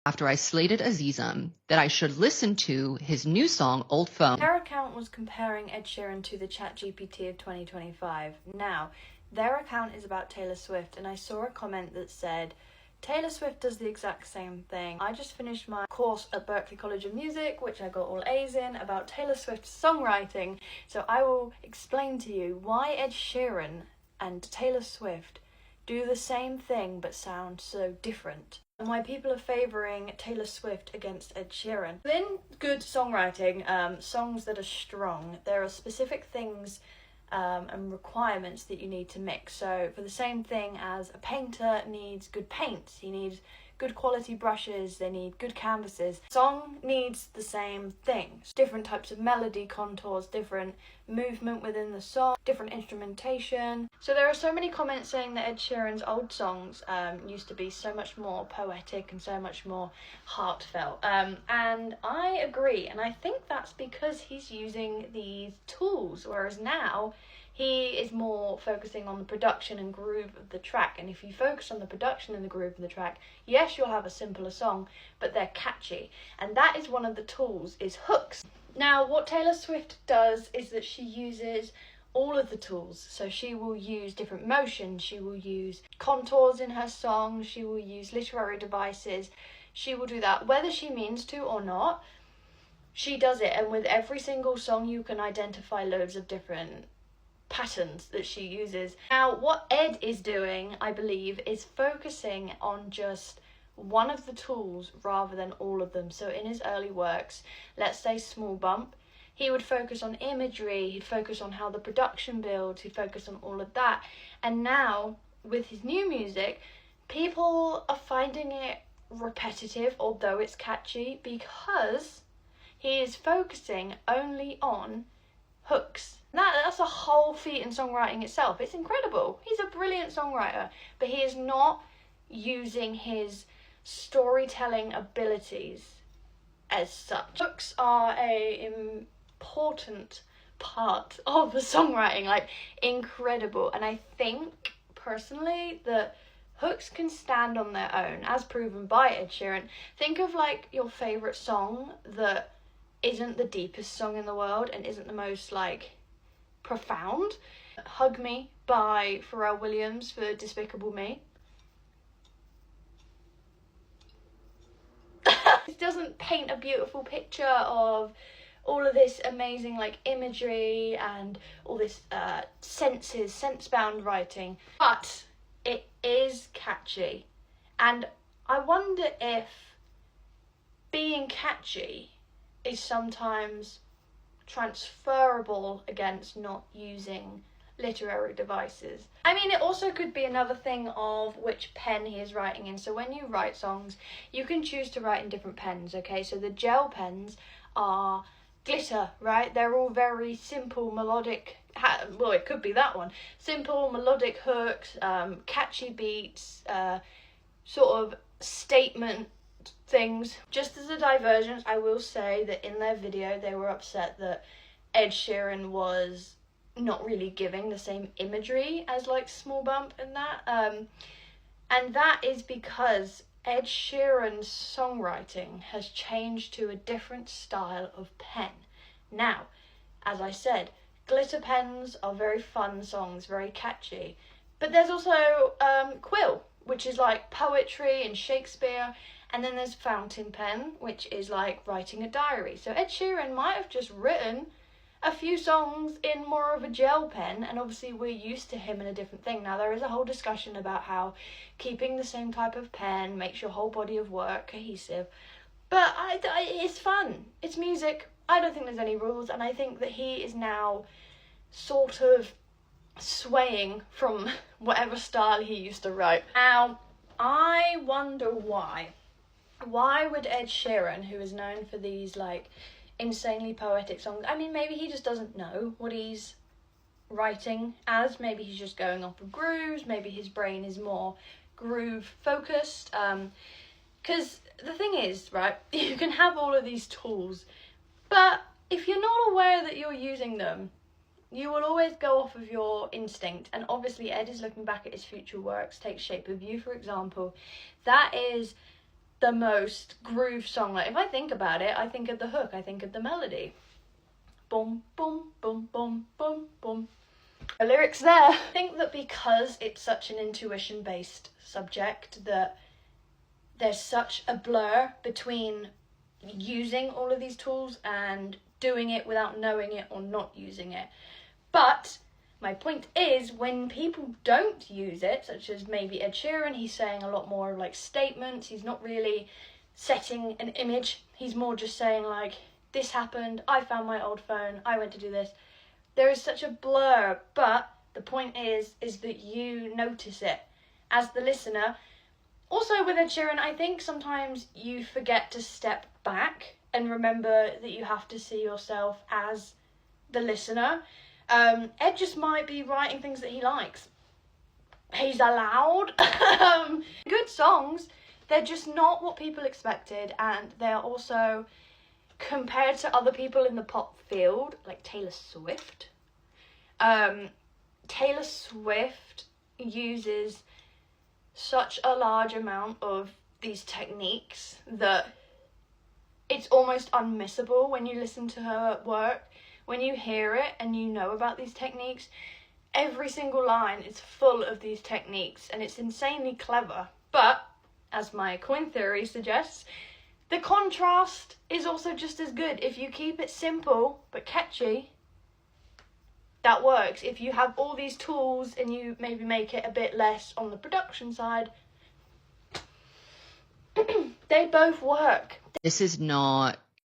after I slated Azizam that I should listen to his new song, Old Phone. Their account was comparing Ed Sheeran to the ChatGPT of 2025. Now, their account is about Taylor Swift, and I saw a comment that said, Taylor Swift does the exact same thing. I just finished my course at Berklee College of Music, which I got all A's in, about Taylor Swift's songwriting. So I will explain to you why Ed Sheeran and Taylor Swift do the same thing but sound so different, and why people are favouring Taylor Swift against Ed Sheeran. Within good songwriting, songs that are strong, there are specific things and requirements that you need to mix. So for the same thing as a painter needs good paints, he needs good quality brushes, they need good canvases. Song needs the same things. Different types of melody contours, different movement within the song, different instrumentation. So there are so many comments saying that Ed Sheeran's old songs used to be so much more poetic and so much more heartfelt. And I agree, and I think that's because he's using these tools, whereas now he is more focusing on the production and groove of the track. And if you focus on the production and the groove of the track, yes, you'll have a simpler song, but they're catchy. And that is one of the tools, is hooks. Now, what Taylor Swift does is that she uses all of the tools. So she will use different motions, she will use contours in her songs, she will use literary devices. She will do that whether she means to or not. She does it, and with every single song you can identify loads of different patterns that she uses. Now, what Ed is doing, I believe, is focusing on just one of the tools rather than all of them. So in his early works, let's say Small Bump, he would focus on imagery, he'd focus on how the production builds, he'd focus on all of that. And now, with his new music, people are finding it repetitive, although it's catchy, because he is focusing only on hooks. That's a whole feat in songwriting itself. It's incredible. He's a brilliant songwriter, but he is not using his storytelling abilities as such. Hooks are an important part of the songwriting, like incredible. And I think personally that hooks can stand on their own, as proven by Ed Sheeran. Think of like your favourite song that isn't the deepest song in the world and isn't the most like profound. Hug Me by Pharrell Williams for Despicable Me. It doesn't paint a beautiful picture of all of this amazing like imagery and all this sense-bound writing, but it is catchy. And I wonder if being catchy is sometimes transferable against not using literary devices. I mean, it also could be another thing of which pen he is writing in. So when you write songs, you can choose to write in different pens, okay? So the gel pens are glitter, right? They're all very simple, melodic, well, it could be that one. Simple, melodic hooks, catchy beats, sort of statement things. Just as a divergence, I will say that in their video they were upset that Ed Sheeran was not really giving the same imagery as like Small Bump and that, and that is because Ed Sheeran's songwriting has changed to a different style of pen. Now, as I said, glitter pens are very fun songs, very catchy, but there's also quill, which is like poetry and Shakespeare. And then there's fountain pen, which is like writing a diary. So Ed Sheeran might have just written a few songs in more of a gel pen, and obviously we're used to him in a different thing. Now, there is a whole discussion about how keeping the same type of pen makes your whole body of work cohesive. But it's fun. It's music. I don't think there's any rules, and I think that he is now sort of swaying from whatever style he used to write. Now, I wonder why. Why would Ed Sheeran, who is known for these like insanely poetic songs, I mean, maybe he just doesn't know what he's writing as. Maybe he's just going off of grooves. Maybe his brain is more groove focused. Because the thing is, right, you can have all of these tools, but if you're not aware that you're using them, you will always go off of your instinct. And obviously Ed is looking back at his future works. Take Shape of You, for example. That is the most groove song. Like, if I think about it, I think of the hook, I think of the melody. Boom, boom, boom, boom, boom, boom. The lyrics there. I think that because it's such an intuition-based subject, that there's such a blur between using all of these tools and doing it without knowing it or not using it. But my point is, when people don't use it, such as maybe Ed Sheeran, he's saying a lot more like statements. He's not really setting an image. He's more just saying like, this happened, I found my old phone, I went to do this. There is such a blur, but the point is that you notice it as the listener. Also with Ed Sheeran, I think sometimes you forget to step back and remember that you have to see yourself as the listener. Ed just might be writing things that he likes. He's allowed. Good songs, they're just not what people expected, and they're also, compared to other people in the pop field, like Taylor Swift, Taylor Swift uses such a large amount of these techniques that it's almost unmissable when you listen to her work. When you hear it and you know about these techniques, every single line is full of these techniques, and it's insanely clever. But, as my coin theory suggests, the contrast is also just as good. If you keep it simple but catchy, that works. If you have all these tools and you maybe make it a bit less on the production side, they both work. This is not